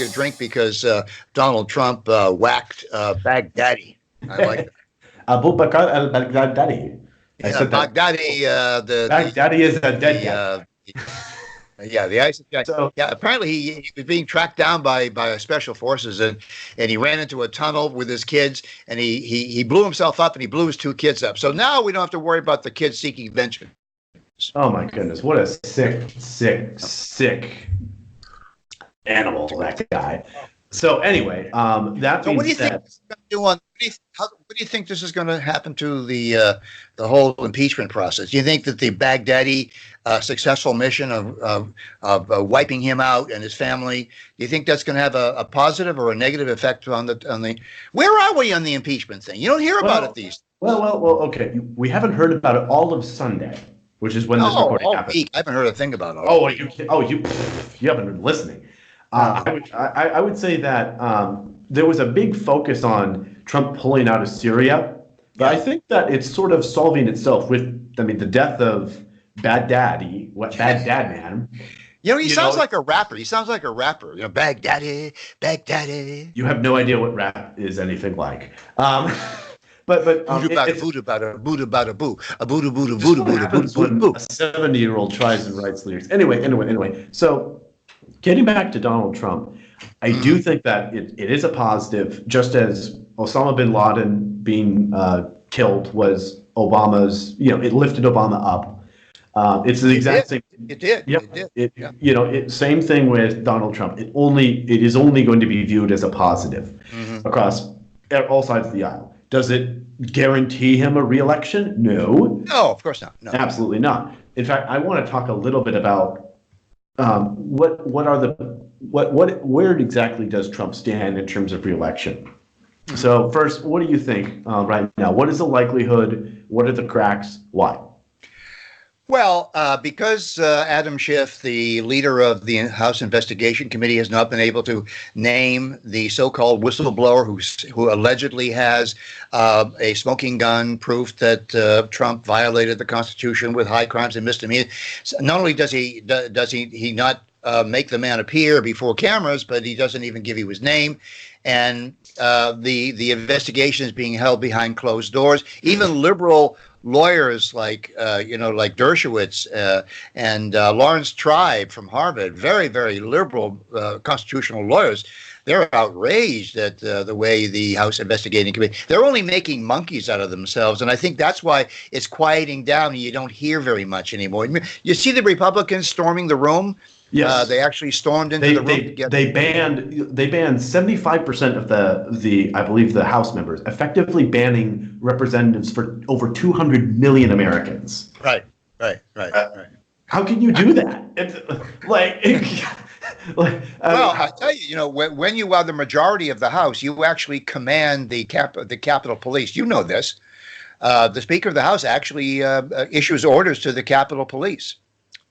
get a drink because Donald Trump whacked Baghdadi. I like that. Abu Bakr al-Baghdadi. I Yeah, said that. Baghdadi, Baghdadi is a dead the guy. yeah, the ISIS guy. So, Yeah, apparently he was being tracked down by special forces, and he ran into a tunnel with his kids, and he blew himself up, and he blew his two kids up. So now we don't have to worry about the kids seeking vengeance. oh my goodness, what a sick animal, that guy. So anyway, that So being what do you think said, this is going to do on? What do you think this is going to happen to the whole impeachment process? Do you think that the Baghdadi successful mission of wiping him out and his family, do you think that's going to have a positive or a negative effect on the? Where are we on the impeachment thing? You don't hear about it these. well, okay, we haven't heard about it all of Sunday, which is when this recording all happened. week. I haven't heard a thing about it. You haven't been listening. I would say that there was a big focus on Trump pulling out of Syria, but I think that it's sort of solving itself with, the death of Baghdadi, Bad Dad Man. He sounds like a rapper. He sounds like a rapper. Baghdadi, Baghdadi. You have no idea what rap is anything like. But Buddha bada boo, a Buddha Buddha just Buddha what Buddha happens Buddha when Buddha. a 70-year-old tries and writes lyrics. Anyway. So getting back to Donald Trump, I do think that it is a positive, just as Osama bin Laden being killed was Obama's, it lifted Obama up. It's the exact same. It did. Yep. It did. Same thing with Donald Trump. It is only going to be viewed as a positive across all sides of the aisle. Does it guarantee him a re-election? No. No, of course not. No. Absolutely not. In fact, I want to talk a little bit about where exactly does Trump stand in terms of re-election? So first, what do you think right now? What is the likelihood? What are the cracks? Why? Well, because Adam Schiff, the leader of the House Investigation Committee, has not been able to name the so-called whistleblower who allegedly has a smoking gun, proof that Trump violated the Constitution with high crimes and misdemeanors. So not only does he not make the man appear before cameras, but he doesn't even give you his name. And the investigation is being held behind closed doors. Even liberal lawyers like Dershowitz and Lawrence Tribe from Harvard, very, very liberal constitutional lawyers, they're outraged at the way the House Investigating Committee, they're only making monkeys out of themselves. And I think that's why it's quieting down and you don't hear very much anymore. You see the Republicans storming the room. Yes. They actually stormed into the room. They banned 75% of I believe the House members, effectively banning representatives for over 200 million Americans. Right. How can you do that? It's I tell you, when you are the majority of the House, you actually command the Capitol Police. You know this. The Speaker of the House actually issues orders to the Capitol Police.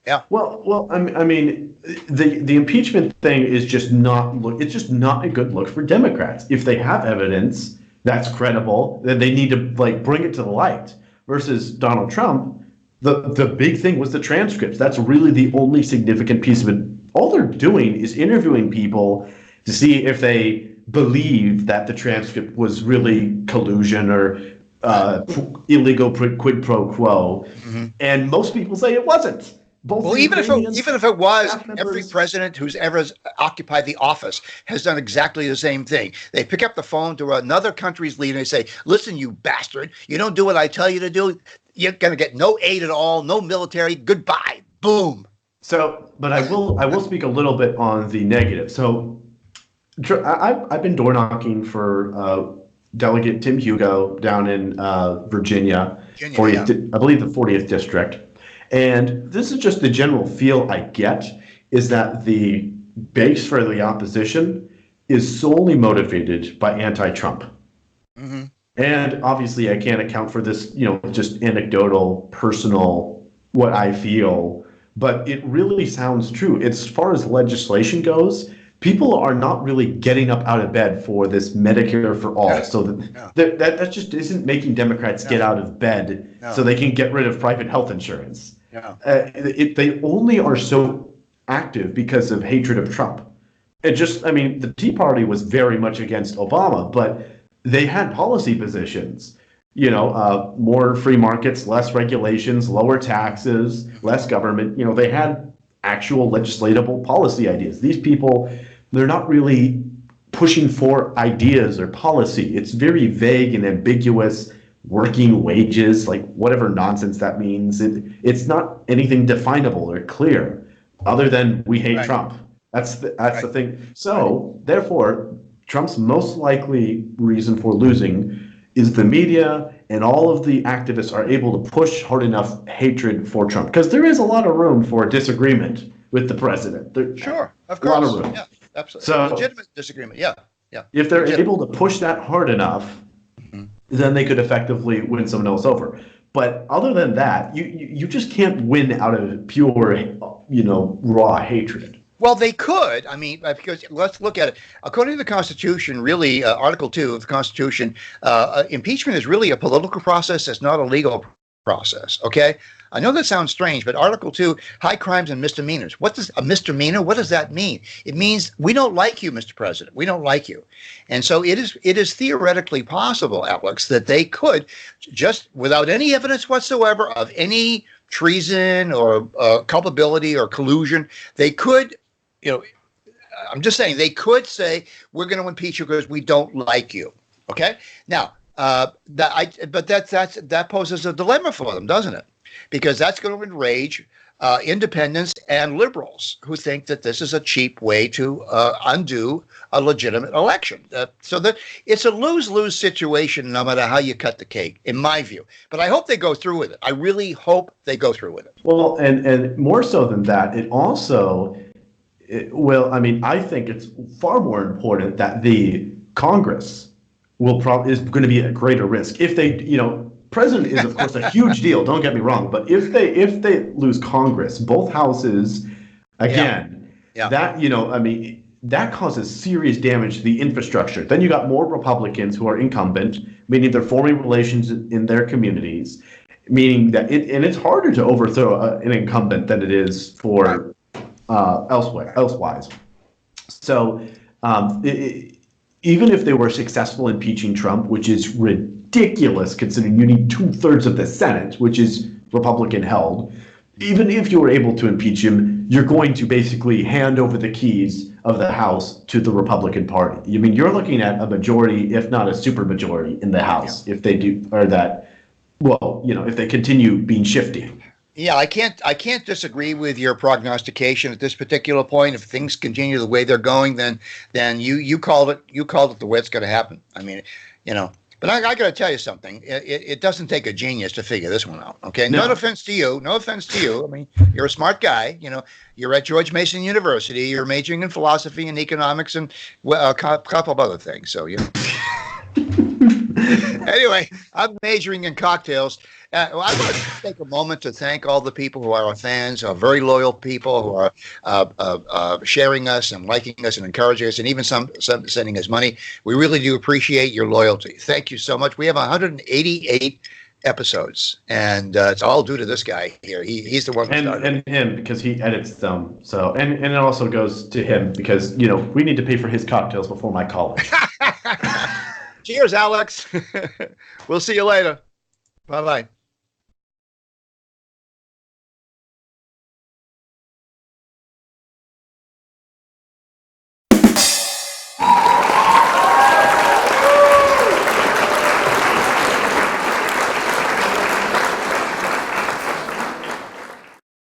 Yeah. Well, the impeachment thing is just not a good look for Democrats. If they have evidence that's credible, then they need to bring it to the light. Versus Donald Trump, the big thing was the transcripts. That's really the only significant piece of it. All they're doing is interviewing people to see if they believe that the transcript was really collusion or illegal quid pro quo, and most people say it wasn't. Even if it was, every president who's ever occupied the office has done exactly the same thing. They pick up the phone to another country's leader and they say, "Listen, you bastard, you don't do what I tell you to do, you're going to get no aid at all, no military, goodbye." Boom. So, but I will speak a little bit on the negative. So, I've been door knocking for Delegate Tim Hugo down in Virginia, 40th, I believe the 40th district. And this is just the general feel I get, is that the base for the opposition is solely motivated by anti-Trump. And obviously I can't account for this, just anecdotal, personal, what I feel, but it really sounds true. As far as legislation goes, people are not really getting up out of bed for this Medicare for all. So that just isn't making Democrats get out of bed so they can get rid of private health insurance. They only are so active because of hatred of Trump. It just, I mean, the Tea Party was very much against Obama, but they had policy positions. More free markets, less regulations, lower taxes, less government. They had actual legislatable policy ideas. These people, they're not really pushing for ideas or policy. It's very vague and ambiguous. Working wages, like whatever nonsense that means. It's not anything definable or clear, other than we hate Trump. That's the thing. So therefore, Trump's most likely reason for losing is the media, and all of the activists are able to push hard enough hatred for Trump, because there is a lot of room for disagreement with the president. Sure, of course. A lot of room. Yeah, absolutely. So, legitimate disagreement. Yeah. If they're able to push that hard enough, then they could effectively win someone else over. But other than that, you just can't win out of pure, raw hatred. Well, they could. I mean, because let's look at it. According to the Constitution, really, Article 2 of the Constitution, impeachment is really a political process. It's not a legal process. Okay? I know that sounds strange, but Article 2, high crimes and misdemeanors. What does a misdemeanor? What does that mean? It means we don't like you, Mr. President. We don't like you. And so it is theoretically possible, Alex, that they could, just without any evidence whatsoever of any treason or culpability or collusion, they could, I'm just saying, they could say, we're going to impeach you because we don't like you. Okay? Now, that poses a dilemma for them, doesn't it? Because that's going to enrage independents and liberals who think that this is a cheap way to undo a legitimate election. So that it's a lose-lose situation no matter how you cut the cake, in my view. But I hope they go through with it. I really hope they go through with it. Well, and more so than that, I think it's far more important that the Congress is going to be at greater risk if they, president is of course a huge deal. Don't get me wrong, but if they lose Congress, both houses, again, that causes serious damage to the infrastructure. Then you got more Republicans who are incumbent, meaning they're forming relations in their communities, meaning that it's harder to overthrow an incumbent than it is for elsewise. So even if they were successful in impeaching Trump, which is ridiculous considering you need 2/3 of the Senate, which is Republican held, even if you were able to impeach him, you're going to basically hand over the keys of the House to the Republican Party. I mean, you're looking at a majority, if not a supermajority in the House, if they do, or that, if they continue being shifty. Yeah, I can't disagree with your prognostication at this particular point. If things continue the way they're going, then you called it the way it's going to happen. I mean, But I got to tell you something. It doesn't take a genius to figure this one out. Okay, no offense to you. No offense to you. I mean, you're a smart guy. You're at George Mason University. You're majoring in philosophy and economics and a couple of other things. So Anyway, I'm majoring in cocktails. I want to take a moment to thank all the people who are our fans, our very loyal people who are sharing us and liking us and encouraging us, and even some sending us money. We really do appreciate your loyalty. Thank you so much. We have 188 episodes, and it's all due to this guy here. He's the one who started. And him, because he edits them. So and it also goes to him because we need to pay for his cocktails before my college. Cheers, Alex. We'll see you later. Bye-bye.